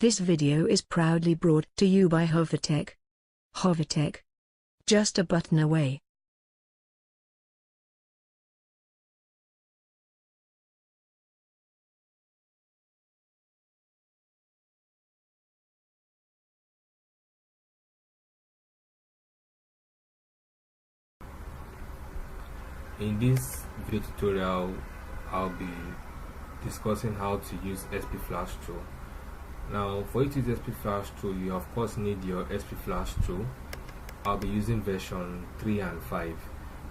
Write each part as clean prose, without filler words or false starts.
This video is proudly brought to you by Hovertech. Hovertech. Just a button away. In this video tutorial, I'll be discussing how to use SP Flash Tool. Now, for you to use SP Flash Tool, you of course need your SP Flash Tool. I'll be using version 3 and 5.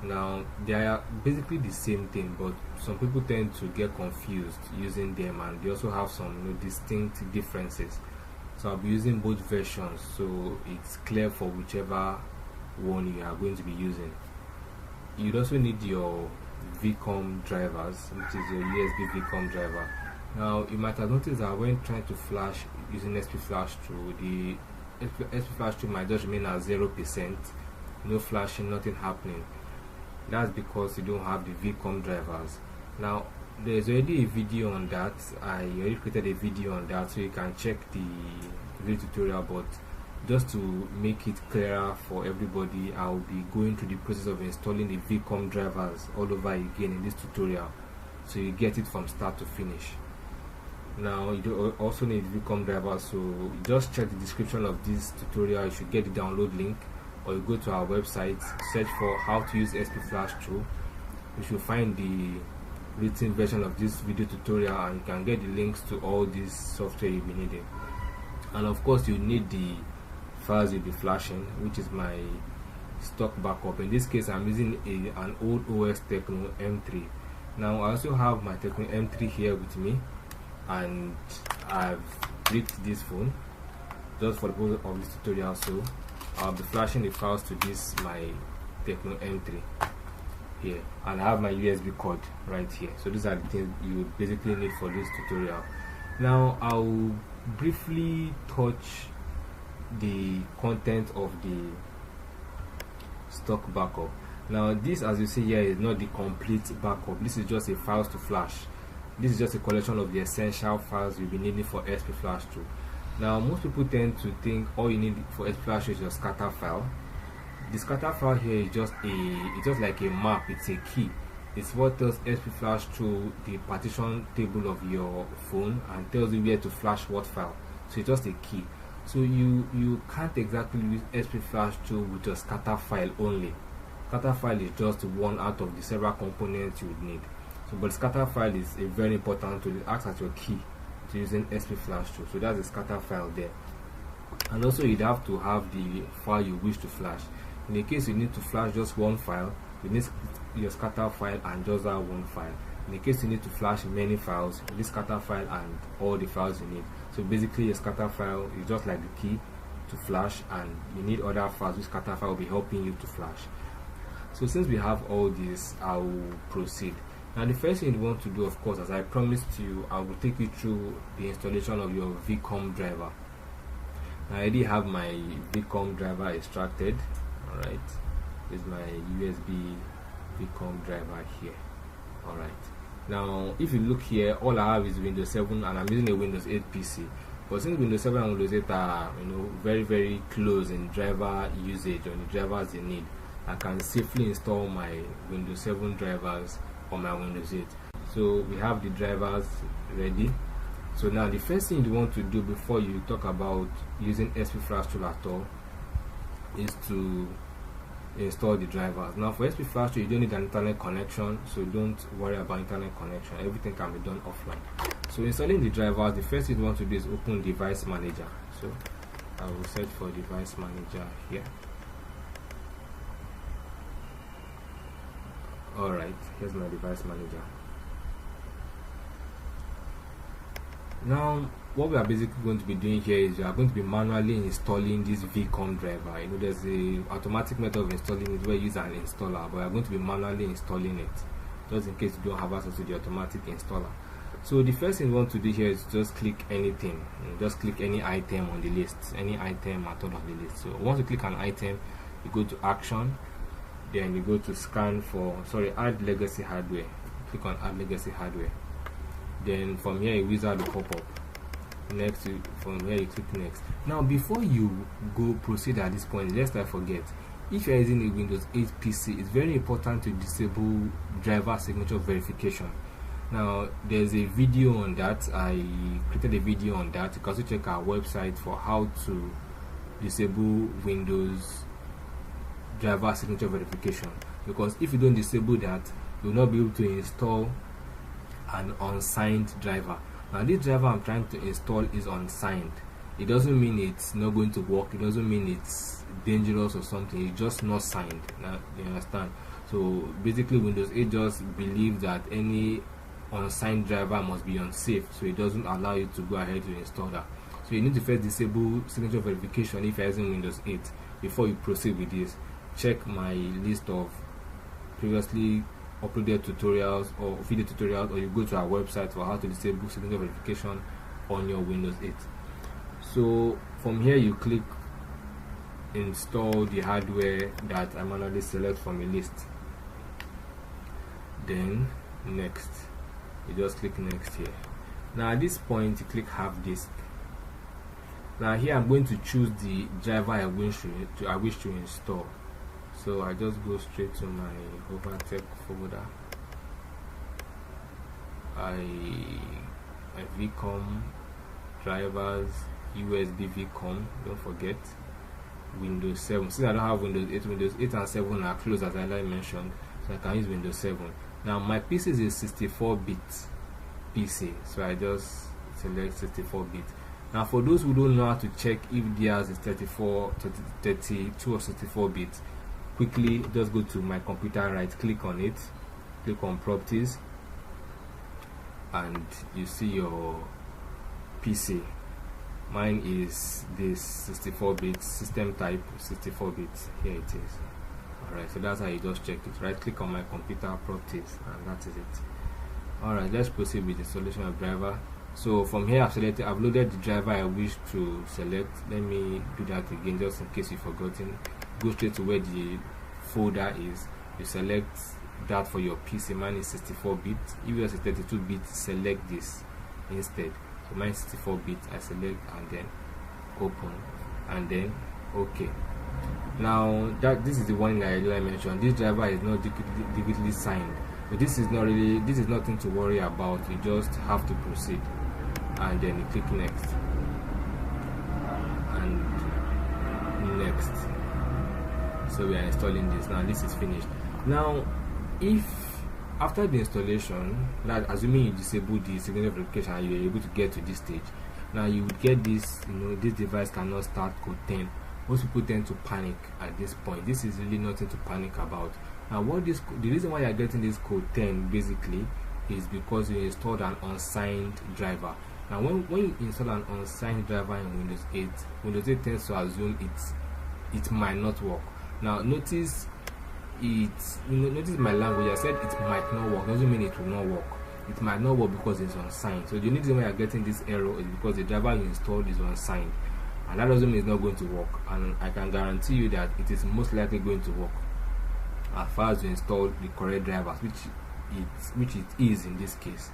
Now, they are basically the same thing, but some people tend to get confused using them, and they also have some distinct differences. So I'll be using both versions, so it's clear for whichever one you are going to be using. You'd also need your VCOM drivers, which is your USB VCOM driver. Now, you might have noticed that when trying to flash using SP Flash Tool, the SP Flash Tool might just remain at 0%, no flashing, nothing happening. That's because you don't have the VCOM drivers. Now, there's already a video on that. I already created a video on that, so you can check the video tutorial, but just to make it clearer for everybody, I'll be going through the process of installing the VCOM drivers all over again in this tutorial, so you get it from start to finish. Now, you do also need VCOM drivers, so just check the description of this tutorial. You should get the download link, or you go to our website, search for how to use SP Flash Tool. You should find the written version of this video tutorial, and you can get the links to all this software you'll be needing. And of course, you need the files you'll be flashing, which is my stock backup. In this case, I'm using an old OS Tecno M3. Now, I also have my Tecno M3 here with me, and I've bricked this phone just for the purpose of this tutorial. So I'll be flashing the files to this my Tecno M3 here, and I have my USB cord right here. So these are the things you basically need for this tutorial. Now, I'll briefly touch the content of the stock backup. Now, this, as you see here, is not the complete backup. This is just a files to flash. This is just a collection of the essential files you'll be needing for SP Flash Tool. Now, most people tend to think all you need for SP Flash is your scatter file. The scatter file here is just like a map. It's a key. It's what tells SP Flash Tool the partition table of your phone and tells you where to flash what file. So it's just a key. So you can't exactly use SP Flash Tool with your scatter file only. Scatter file is just one out of the several components you would need. So, but scatter file is a very important tool. It acts as your key to using SP Flash Tool. So that's the scatter file there. And also, you'd have to have the file you wish to flash. In the case you need to flash just one file, you need your scatter file and just that one file. In the case you need to flash many files, you need scatter file and all the files you need. So basically, your scatter file is just like the key to flash, and you need other files which scatter file will be helping you to flash. So since we have all this, I will proceed. Now, the first thing you want to do, of course, as I promised you, I will take you through the installation of your VCOM driver. Now, I already have my VCOM driver extracted. Alright, this is my USB VCOM driver here. Alright, now if you look here, all I have is Windows 7, and I'm using a Windows 8 PC. But since Windows 7 and Windows 8 are very close in driver usage or the drivers they need, I can safely install my Windows 7 drivers on my Windows 8. So we have the drivers ready. So now the first thing you want to do before you talk about using SP Flash Tool at all is to install the drivers. Now, for SP Flash Tool, you don't need an internet connection, so don't worry about internet connection. Everything can be done offline. So installing the drivers, the first thing you want to do is open Device Manager. So I will search for Device Manager here. Alright, here's my Device Manager. Now, what we are basically going to be doing here is we are going to be manually installing this VCOM driver. There's a automatic method of installing it where you use an installer, but we are going to be manually installing it, just in case you don't have access to the automatic installer. So the first thing you want to do here is just click anything. Just click any item on the list, any item at all on the list. So once you click an item, you go to Action, then you go to scan for, add legacy hardware. Click on add legacy hardware. Then from here a wizard will pop up. next. From here you click next. Now before you go proceed at this point, lest I forget, if you're using a Windows 8 PC, it's very important to disable driver signature verification. Now there's a video on that. I created a video on that. You can also check our website for how to disable Windows driver signature verification, because if you don't disable that, you will not be able to install an unsigned driver. Now this driver I'm trying to install is unsigned. It doesn't mean it's not going to work, it doesn't mean it's dangerous or something, it's just not signed. Now you understand? So basically Windows 8 just believes that any unsigned driver must be unsafe, so it doesn't allow you to go ahead to install that. So you need to first disable signature verification if you're using Windows 8 before you proceed with this. Check my list of previously uploaded tutorials or video tutorials, or you go to our website for how to disable signature verification on your Windows 8. So from here you click install the hardware that I manually select from a list, then next. You just click next here. Now at this point you click have disk. Now here I'm going to choose the driver I wish to install. So I just go straight to my Hovatech folder. My VCOM drivers, USB VCOM, don't forget, Windows 7. Since I don't have Windows 8 and 7 are closed as I mentioned, so I can use Windows 7. Now my PC is a 64-bit PC, so I just select 64-bit. Now for those who don't know how to check if theirs is 32 or 64-bit, quickly just go to my computer, right click on it, click on properties, and you see your PC. Mine is this 64-bit system type, 64-bit. Here it is. Alright, so that's how you just check it. Right click on my computer, properties, and that is it. Alright, let's proceed with the installation of driver. So from here I've loaded the driver I wish to select. Let me do that again just in case you've forgotten. Go straight to where the folder is. You select that for your PC. Mine is 64-bit. If yours is 32-bit, select this instead. So mine is 64-bit. I select and then open and then OK. Now this is the one that I mentioned. This driver is not digitally signed, but this is nothing to worry about. You just have to proceed and then you click next and next. So we are installing this. Now this is finished. Now if after the installation, like assuming you disable the signature verification and you are able to get to this stage, now you would get this, this device cannot start code 10. Most people tend to panic at this point. This is really nothing to panic about. Now the reason why you are getting this code 10 basically is because you installed an unsigned driver. Now when you install an unsigned driver in Windows 8, Windows 8 tends to assume it might not work. Now notice notice my language. I said it might not work, doesn't mean it will not work. It might not work because it's unsigned. So the only reason why you are getting this error is because the driver you installed is unsigned, and that doesn't mean it's not going to work. And I can guarantee you that it is most likely going to work as far as you install the correct drivers, which it is in this case.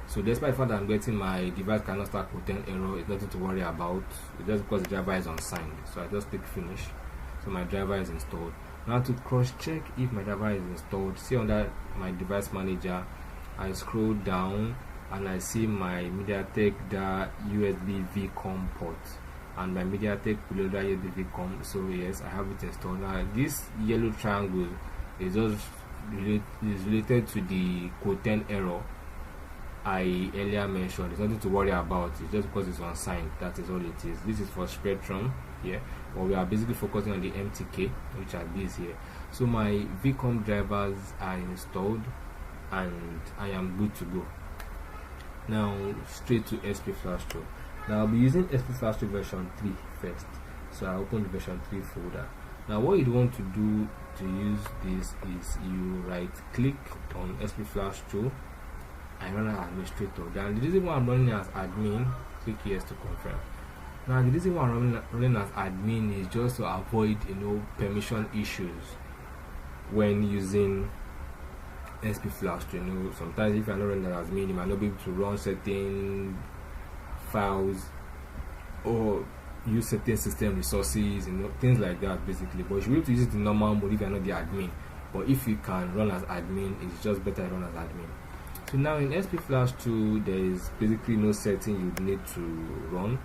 So despite the fact that I'm getting my device cannot start with 10 error, it's nothing to worry about. It's just because the driver is unsigned. So I just click finish. So my driver is installed. Now to cross check if my driver is installed, see under my device manager, I scroll down and I see my MediaTek USB VCOM port and my MediaTek Preloader USB VCOM. So yes, I have it installed. Now this yellow triangle is just related to the code 10 error I earlier mentioned. It's nothing to worry about. It's just because it's unsigned. That is all it is. This is for Spectrum here, but we are basically focusing on the MTK, which are these here. So my VCOM drivers are installed and I am good to go. Now straight to SP Flash Tool. Now I'll be using SP Flash Tool version 3 first. So I open the version 3 folder. Now what you want to do to use this is you right click on SP Flash Tool and run as administrator. Then the reason why I'm running as admin, click yes to confirm. Now the reason why I'm running as admin is just to avoid permission issues when using SP Flash Tool. Sometimes if you're not running as admin, you might not be able to run certain files or use certain system resources, things like that basically. But you should be able to use the normal mode if you're not the admin. But if you can run as admin, it's just better run as admin. So now in SP Flash 2, there is basically no setting you need to run.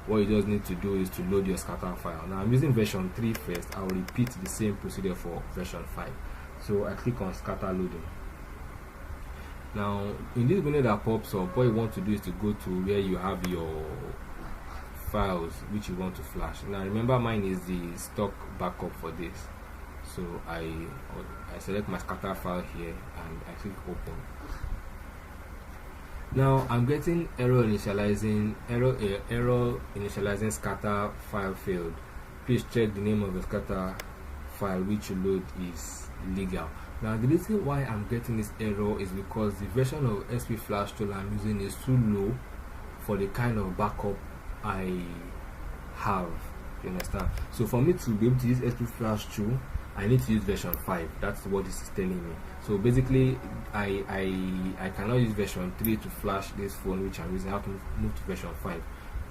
What you just need to do is to load your scatter file. Now I'm using version 3 first. I'll repeat the same procedure for version 5. So I click on scatter loading. Now in this window that pops up, what you want to do is to go to where you have your files which you want to flash. Now remember, mine is the stock backup for this. So I select my scatter file here and I click open. Now I'm getting error initializing scatter file failed. Please check the name of the scatter file which you load is legal. Now the reason why I'm getting this error is because the version of SP Flash tool I'm using is too low for the kind of backup I have. You understand? So for me to be able to use SP Flash 2, I need to use version 5. That's what this is telling me. So basically I cannot use version 3 to flash this phone which I'm using. I have to move to version 5,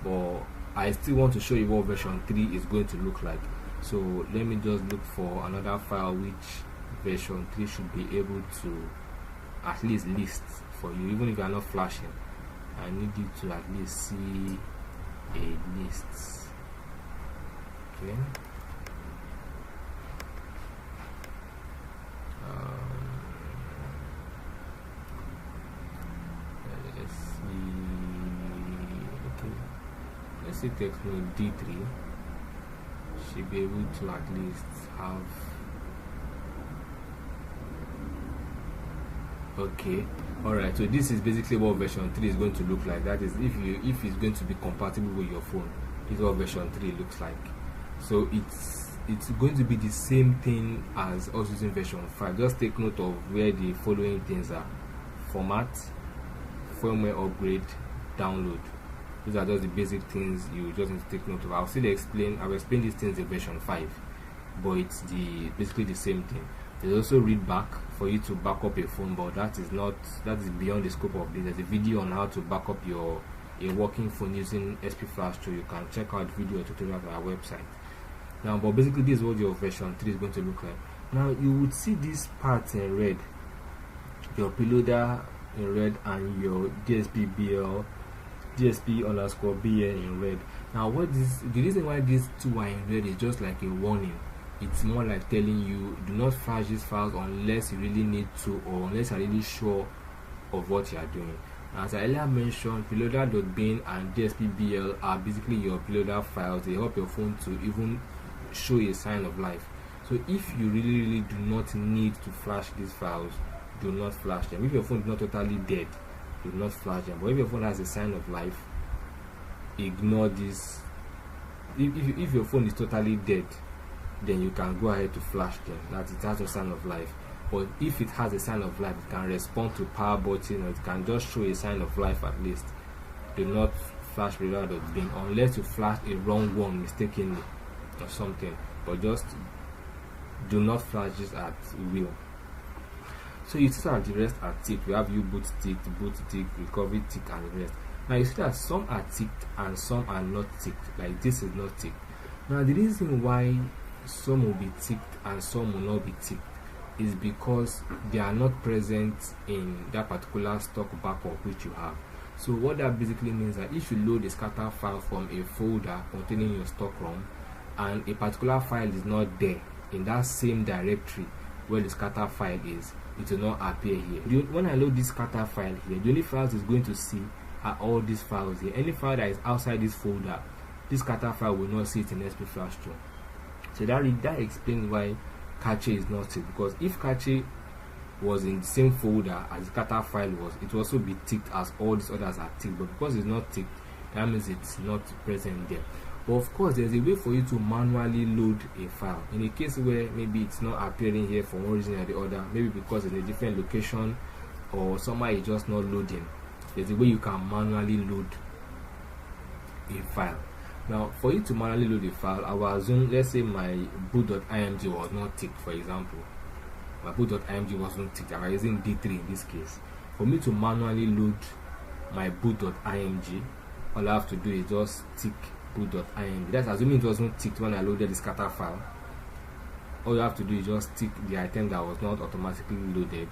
but I still want to show you what version 3 is going to look like. So let me just look for another file which version 3 should be able to at least list for you. Even if you are not flashing, I need you to at least see a list. Okay. Let's see. Okay, let's see Tecno D3 should be able to at least have. Okay, alright, so this is basically what version 3 is going to look like. That is, if it's going to be compatible with your phone, this is what version 3 looks like. So it's going to be the same thing as us using version 5. Just take note of where the following things are: format, firmware upgrade, download. These are just the basic things you just need to take note of. I'll explain these things in version 5, but it's basically the same thing. There's also read back for you to back up a phone, but that is beyond the scope of this. There's a video on how to back up a working phone using SP Flash 2. You can check out video tutorial on our website. Now, but basically this is what your version 3 is going to look like. Now you would see this part in red, your preloader in red, and your DSP_BL in red. Now the reason why these two are in red is just like a warning. It's more like telling you, do not flash these files unless you really need to, or unless you're really sure of what you are doing. As I earlier mentioned, preloader.bin and DSP_BL are basically your preloader files. They help your phone to even show a sign of life. So if you really do not need to flash these files, do not flash them. If your phone is not totally dead, do not flash them. But if your phone has a sign of life, ignore this. If your phone is totally dead, then you can go ahead to flash them. That it has a sign of life. But if it has a sign of life, it can respond to power button, or it can just show a sign of life at least. Do not flash preloader.bin unless you flash a wrong one mistakenly or something. But just do not flash this at will. So you see that the rest are ticked. We have U-boot ticked, boot ticked, recovery ticked, and the rest. Now you see that some are ticked and some are not ticked. Like this is not ticked. Now the reason why some will be ticked and some will not be ticked is because they are not present in that particular stock backup which you have. So what that basically means that if you load a scatter file from a folder containing your stock ROM and a particular file is not there in that same directory where the scatter file is, it will not appear here. When I load this scatter file here, the only files it's going to see are all these files here. Any file that is outside this folder, this scatter file will not see it in SP Flash 2. So that explains why cache is not ticked, because if cache was in the same folder as the scatter file was, it will also be ticked as all these others are ticked. But because it's not ticked, that means it's not present there. But of course, there's a way for you to manually load a file in a case where maybe it's not appearing here for one reason or the other, maybe because it's in a different location or somewhere it's just not loading. There's a way you can manually load a file. Now, for you to manually load a file, I will assume, let's say my boot.img was not ticked, for example. My boot.img wasn't ticked. I'm using D3 in this case. For me to manually load my boot.img, all I have to do is just tick boot.img. That's assuming it wasn't ticked when I loaded the scatter file. All you have to do is just tick the item that was not automatically loaded,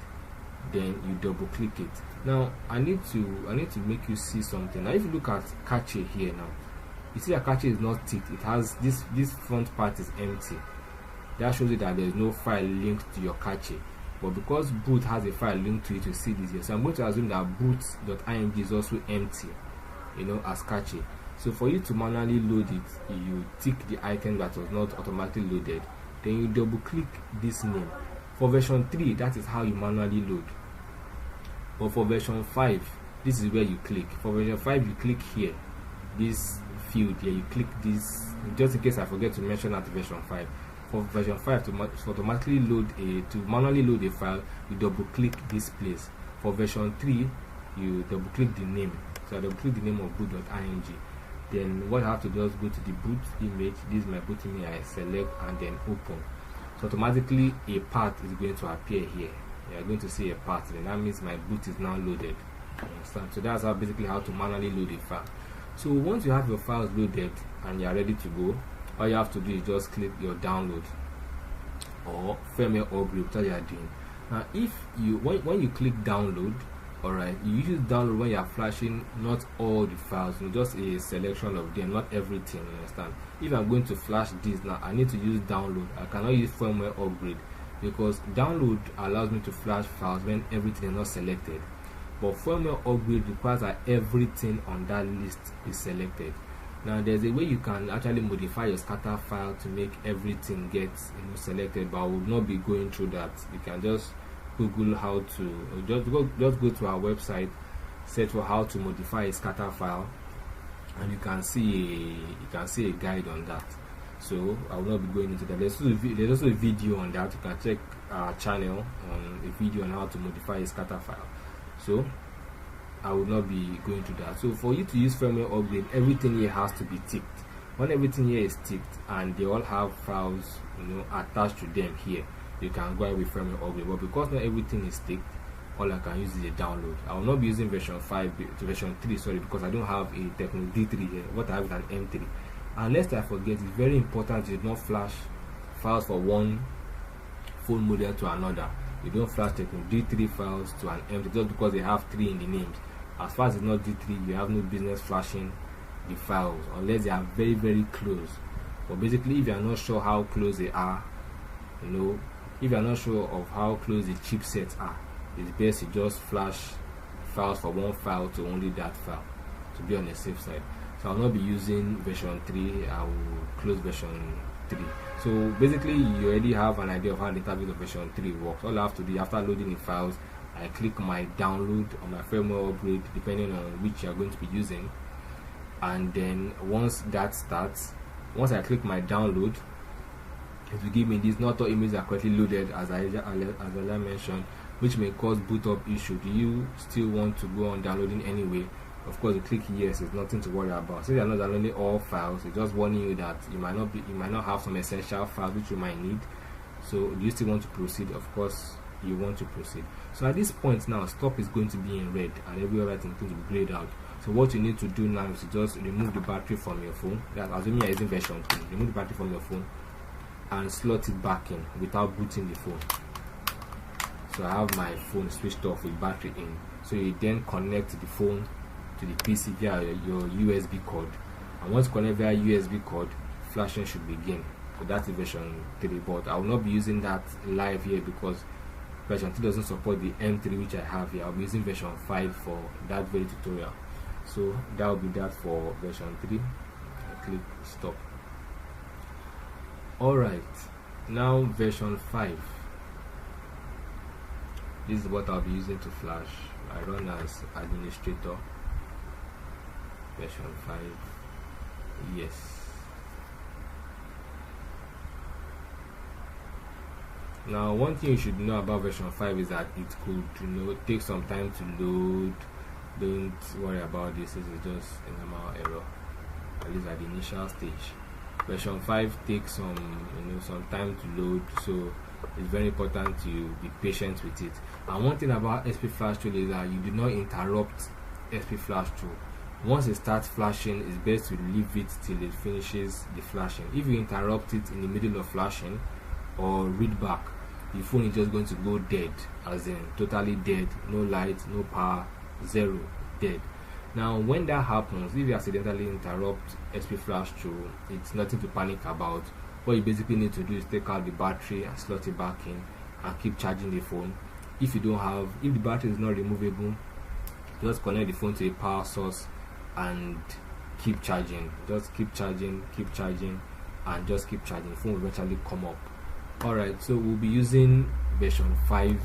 then you double click it. Now I need to make you see something. Now if you look at cache here, now you see that cache is not ticked. It has this front part is empty. That shows you that there is no file linked to your cache. But because boot has a file linked to it, you see this here. So I'm going to assume that boot.img is also empty, as cache. So for you to manually load it, you tick the item that was not automatically loaded, then you double click this name. For version 3, that is how you manually load. But for version 5, this is where you click. For version 5, you click here, this field here, you click this, just in case I forget to mention that version 5. For version 5, to manually load a file, you double click this place. For version 3, you double click the name. So I double click the name of boot.img. Then what I have to do is go to the boot image. This is my boot image. I select and then open. So automatically a path is going to appear here. You are going to see a path. Then that means my boot is now loaded. You understand? So that's basically how to manually load a file. So once you have your files loaded and you are ready to go, all you have to do is just click your download or firmware upgrade that you are doing. Now if you when you click download, alright, you use download when you are flashing not all the files, just a selection of them, not everything. You understand? If I'm going to flash this now, I need to use download. I cannot use firmware upgrade because download allows me to flash files when everything is not selected, but firmware upgrade requires that everything on that list is selected. Now there's a way you can actually modify your scatter file to make everything get selected, but I will not be going through that. You can just Google how to just go to our website, search for how to modify a scatter file, and you can see a guide on that. So I will not be going into that. There's also a video on that. You can check our channel on a video on how to modify a scatter file. So I will not be going to that. So for you to use firmware upgrade, everything here has to be ticked. When everything here is ticked and they all have files attached to them here, you can go with firmware upgrade. But because not everything is ticked, all I can use is a download. I will not be using version 5 to version 3, sorry, because I don't have a Tecno D3 here. What I have is an M3. Unless I forget, it's very important you do not flash files for one phone model to another. You don't flash Tecno D3 files to an M3 just because they have 3 in the names. As far as it's not D3, you have no business flashing the files unless they are very, very close. But basically, if you are not sure how close they are, if you are not sure of how close the chipsets are, it's best to just flash files for one file to only that file to be on the safe side. So I'll not be using version 3. I will close version 3. So basically, you already have an idea of how the database of version 3 works. All I have to do after loading the files, I click my download or my firmware upgrade depending on which you are going to be using, and then once that starts, once I click my download, it will give me this. Not all images are correctly loaded as I mentioned, which may cause boot up issue. Do you still want to go on downloading anyway? Of course, you click yes. It's nothing to worry about. So you are not downloading all files. It's just warning you that you might not have some essential files which you might need. So do you still want to proceed? Of course you want to proceed. So at this point now, stop is going to be in red and every other thing is going to be grayed out. So what you need to do now is to just remove the battery from your phone. That's assuming you're using version 3. Remove the battery from your phone and slot it back in without booting the phone. So I have my phone switched off with battery in. So you then connect the phone to the PC via your USB cord, and once you connect via USB cord, flashing should begin. So that's the version 3, but I will not be using that live here because version 3 doesn't support the M3 which I have here. I'll be using version 5 for that very tutorial. So that will be that for version 3. I click stop. Alright, now version 5. This is what I'll be using to flash. I run as administrator. Version 5. Yes. Now one thing you should know about version 5 is that it could take some time to load. Don't worry about this. This is just a normal error, at least at the initial stage. Version 5 takes some time to load, so it's very important to be patient with it. And one thing about SP Flash Tool is that you do not interrupt SP Flash Tool. Once it starts flashing, it's best to leave it till it finishes the flashing. If you interrupt it in the middle of flashing or read back, the phone is just going to go dead, as in totally dead, no light, no power, zero, dead. Now when that happens, if you accidentally interrupt SP Flash Through, it's nothing to panic about. What you basically need to do is take out the battery and slot it back in and keep charging the phone. If the battery is not removable, just connect the phone to a power source and keep charging. Just keep charging, and just keep charging. The phone will eventually come up. Alright, so we'll be using version 5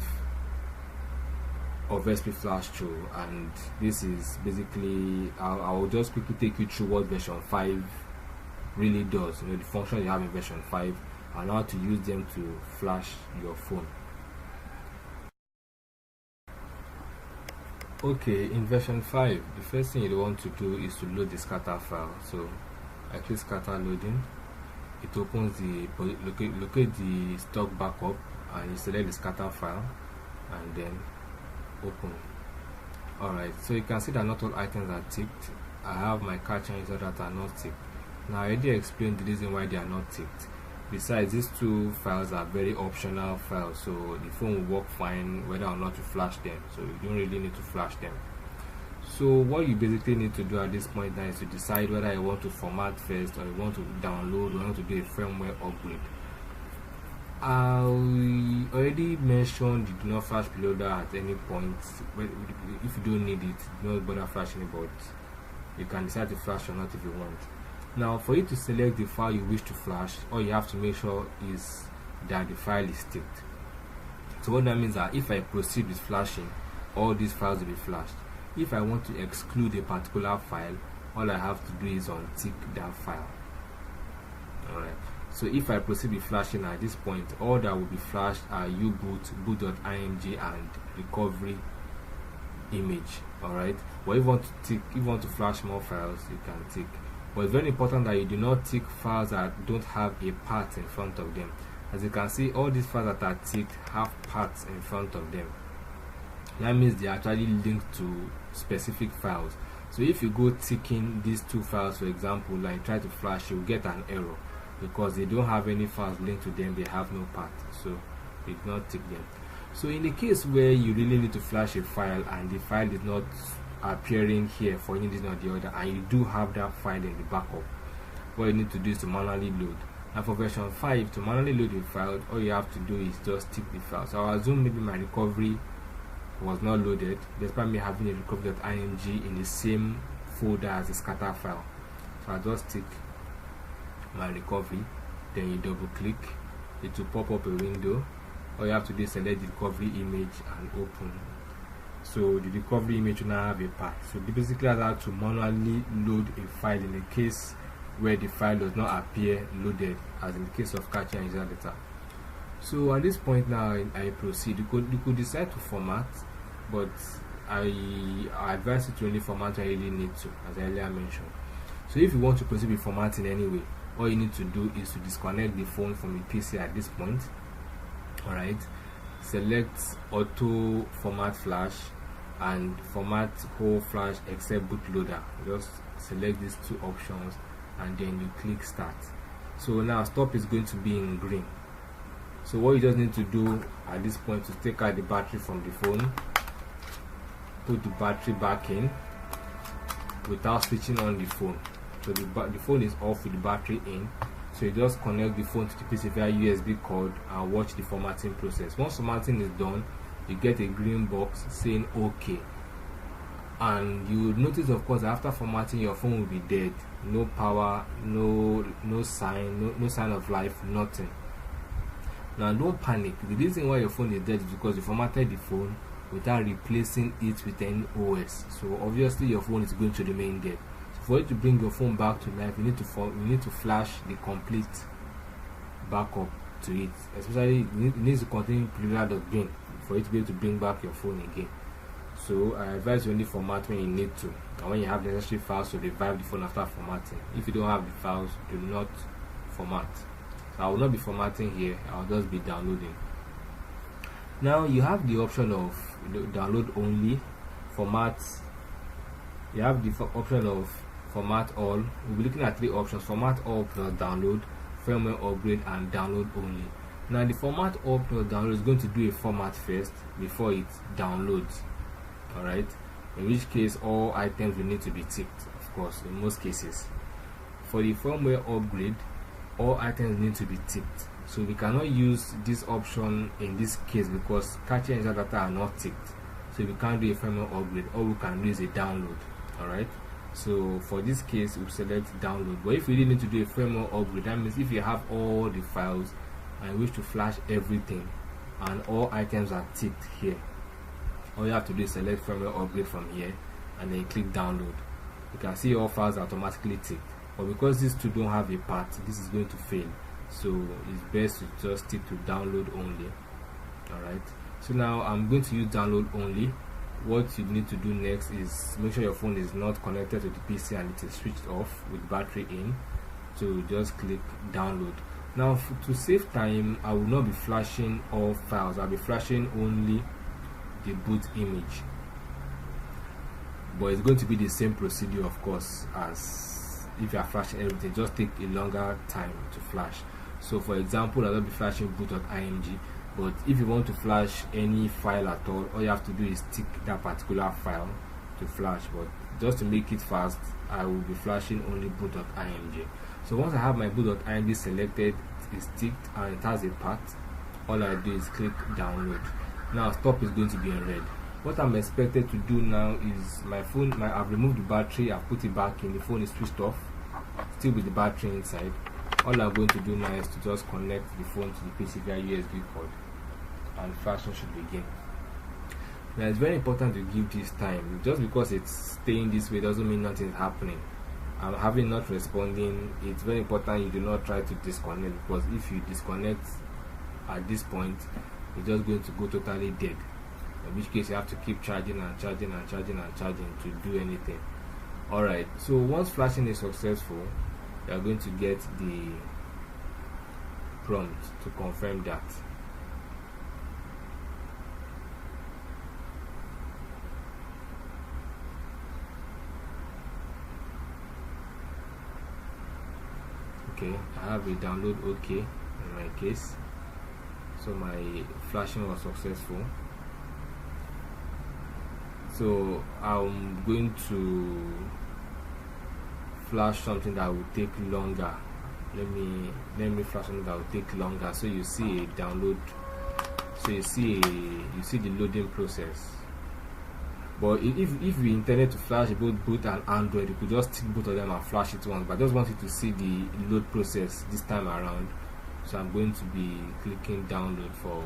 of SP Flash Through, and this is basically, I'll just quickly take you through what version 5 really does, the functions you have in version 5 and how to use them to flash your phone. Okay, in version 5, the first thing you want to do is to load the scatter file. So I click scatter loading, it opens locate the stock backup, and you select the scatter file and then open. Alright, so you can see that not all items are ticked. I have my capture user that are not ticked. Now I already explained the reason why they are not ticked. Besides, these two files are very optional files, so the phone will work fine whether or not you flash them, so you don't really need to flash them. So what you basically need to do at this point now is to decide whether you want to format first, or you want to download, or you want to do a firmware upgrade. I already mentioned you do not flash preloader at any point. If you don't need it, do not bother flashing it, but you can decide to flash or not if you want. Now for you to select the file you wish to flash, all you have to make sure is that the file is ticked. So what that means is that if I proceed with flashing, all these files will be flashed. If I want to exclude a particular file, all I have to do is untick that file. Alright, so if I proceed with flashing at this point, all that will be flashed are uboot, boot.img and recovery image. Alright, but if you want to flash more files, you can tick. But it's very important that you do not tick files that don't have a path in front of them. As you can see, all these files that are ticked have paths in front of them. That means they are actually linked to specific files. So if you go ticking these two files, for example, and try to flash, you'll get an error because they don't have any files linked to them, they have no path, so you do not tick them. So in the case where you really need to flash a file and the file is not appearing here for any reason or the other, and you do have that file in the backup, what you need to do is to manually load. And for version 5, to manually load a file, all you have to do is just tick the file. So I'll assume maybe my recovery was not loaded, despite me having a recovery.img in the same folder as the scatter file. So I'll just tick my recovery, then you double click, it will pop up a window. All you have to do is select the recovery image and open. So the recovery image will now have a path. So they basically allow to manually load a file in the case where the file does not appear loaded, as in the case of capture user data. So at this point now, I proceed. You could decide to format, but I advise you to only format when you really need to, as I earlier mentioned. So if you want to proceed with formatting anyway, all you need to do is to disconnect the phone from the PC at this point. Alright, select auto format flash and format whole flash except bootloader. Just select these two options and then you click start. So now stop is going to be in green. So what you just need to do at this point is take out the battery from the phone, put the battery back in without switching on the phone. So the phone is off with the battery in. So you just connect the phone to the PC via USB cord and watch the formatting process. Once formatting is done, you get a green box saying OK. And you will notice, of course, after formatting, your phone will be dead. No power, no sign of life, nothing. Now don't panic. The reason why your phone is dead is because you formatted the phone without replacing it with any OS. So obviously your phone is going to remain dead. For you to bring your phone back to life, you need to flash the complete backup to it. Especially it needs to contain preloader.bin for you to be able to bring back your phone again. So I advise you only format when you need to, and when you have the necessary files to revive the phone after formatting. If you don't have the files, do not format. So I will not be formatting here, I'll just be downloading. Now you have the option of download only, format you have the option of format all. We'll be looking at 3 options: format all plus download, firmware upgrade, and download only. Now the format all plus download is going to do a format first before it downloads. Alright, in which case all items will need to be ticked, of course, in most cases. For the firmware upgrade, all items need to be ticked, so we cannot use this option in this case because cache and data are not ticked, so we can't do a firmware upgrade, or we can use a download. Alright, so for this case we select download. But if we really need to do a firmware upgrade, that means if you have all the files and wish to flash everything and all items are ticked here, all you have to do is select firmware upgrade from here and then click download. You can see all files automatically ticked, but because these two don't have a path, this is going to fail, so it's best to just stick to download only. Alright, so now I'm going to use download only. What you need to do next is make sure your phone is not connected to the PC and it is switched off with battery in, so just click download. Now to save time, I will not be flashing all files, I'll be flashing only the boot image, but it's going to be the same procedure, of course, as if you are flashing everything, just take a longer time to flash. So for example, I'll be flashing boot.img, but if you want to flash any file at all you have to do is tick that particular file to flash. But just to make it fast, I will be flashing only boot.img. So once I have my boot.img selected, it's ticked and it has a path, all I do is click download. Now stop is going to be in red. What I'm expected to do now is my phone, I've removed the battery, I've put it back in, the phone is switched off, still with the battery inside. All I'm going to do now is to just connect the phone to the PC via USB cord, and flashing should begin. Now it's very important to give this time. Just because it's staying this way doesn't mean nothing is happening. I'm having not responding. It's very important you do not try to disconnect, because if you disconnect at this point, it's just going to go totally dead, in which case you have to keep charging and charging and charging and charging to do anything. Alright, so once flashing is successful, you are going to get the prompt to confirm that. Okay, I have a download OK in my case, so my flashing was successful. So I'm going to flash something that will take longer. Let me flash something that will take longer. So you see a download, so you see the loading process. But if we intended to flash both boot and Android, you could just tick both of them and flash it once. But I just want you to see the load process this time around. So I'm going to be clicking download for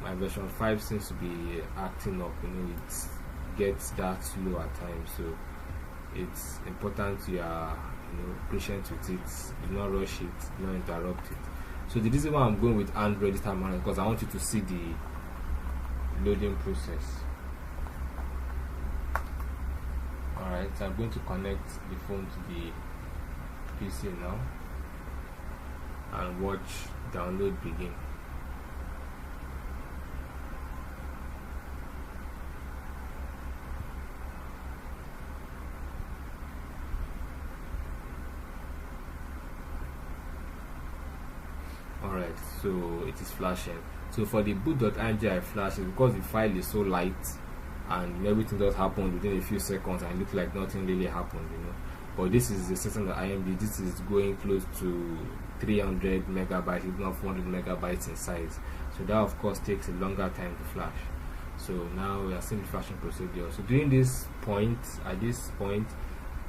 my version 5 seems to be acting up. It gets that slow at times, so it's important you are patient with it, do not rush it, do not interrupt it. So the reason why I'm going with Android this time around is because I want you to see the loading process. Alright, so I'm going to connect the phone to the PC now and watch download begin. Alright, so it is flashing. So for the boot.img I flash is because the file is so light and everything just happened within a few seconds and it looked like nothing really happened, But this is the system.img, this is going close to 300 megabytes, if not 400 megabytes in size. So that of course takes a longer time to flash. So now we are seeing the flashing procedure. So during this point, at this point,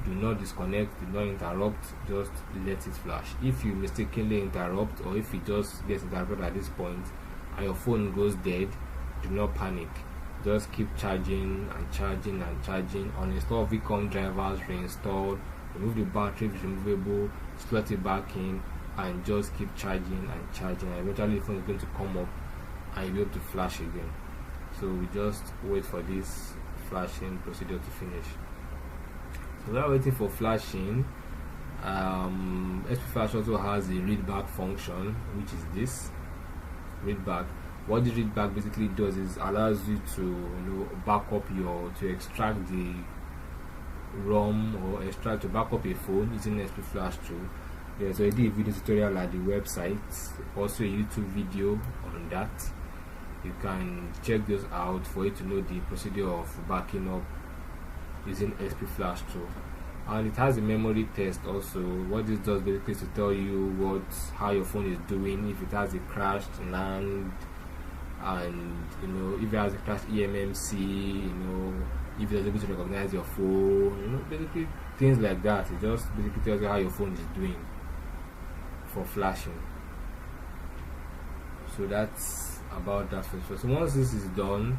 do not disconnect, do not interrupt, just let it flash. If you mistakenly interrupt, or if it just gets interrupted at this point and your phone goes dead, do not panic. Just keep charging and charging and charging. Uninstall VCOM drivers, reinstall, remove the battery if it's removable, slot it back in, and just keep charging and charging. And eventually the phone is going to come up and you'll be able to flash again. So we just wait for this flashing procedure to finish. So while waiting for flashing, SP Flash also has a read back function, which is this read back. What the read back basically does is allows you to back up to extract the ROM or extract to back up a phone using SP Flash tool. There's already a video tutorial at the website, also a YouTube video on that. You can check those out for you to know the procedure of backing up using SP Flash tool. And it has a memory test also. What this does basically is to tell you how your phone is doing, if it has a crashed land, and if it has a crashed eMMC, if it is able to recognize your phone, basically things like that. It just basically tells you how your phone is doing for flashing. So that's about that feature. So once this is done,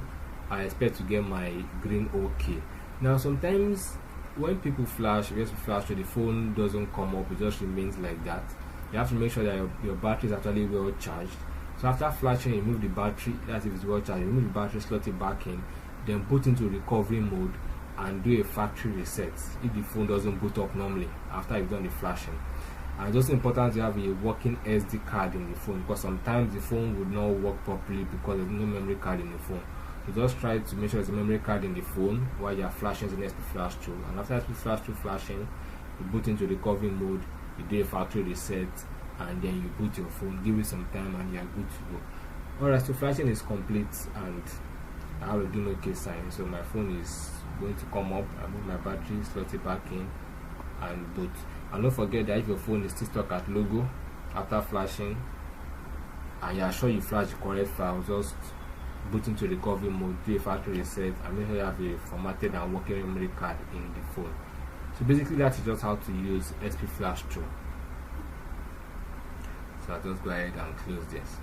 I expect to get my green OK. Now sometimes when people flash, the phone doesn't come up, it just remains like that. You have to make sure that your battery is actually well charged. So after flashing, remove the battery, that's if it's well charged, remove the battery, slot it back in, then put into recovery mode and do a factory reset if the phone doesn't boot up normally after you've done the flashing. And it's also important to have a working SD card in the phone, because sometimes the phone would not work properly because there's no memory card in the phone. So just try to make sure there's a memory card in the phone while you're flashing in SP Flash tool. And after SP Flash tool flashing, you boot into recovery mode, you do a factory reset, and then you boot your phone. Give it some time and you're good to go. Alright, so flashing is complete and I have a green OK sign. So my phone is going to come up. I move my battery, slot it back in, and boot. And don't forget that if your phone is still stuck at logo after flashing and you're sure you flash the correct file, just boot into recovery mode, do a factory reset, and make sure you have a formatted and working memory card in the phone. So basically that is just how to use SP Flash tool. So I'll just go ahead and close this.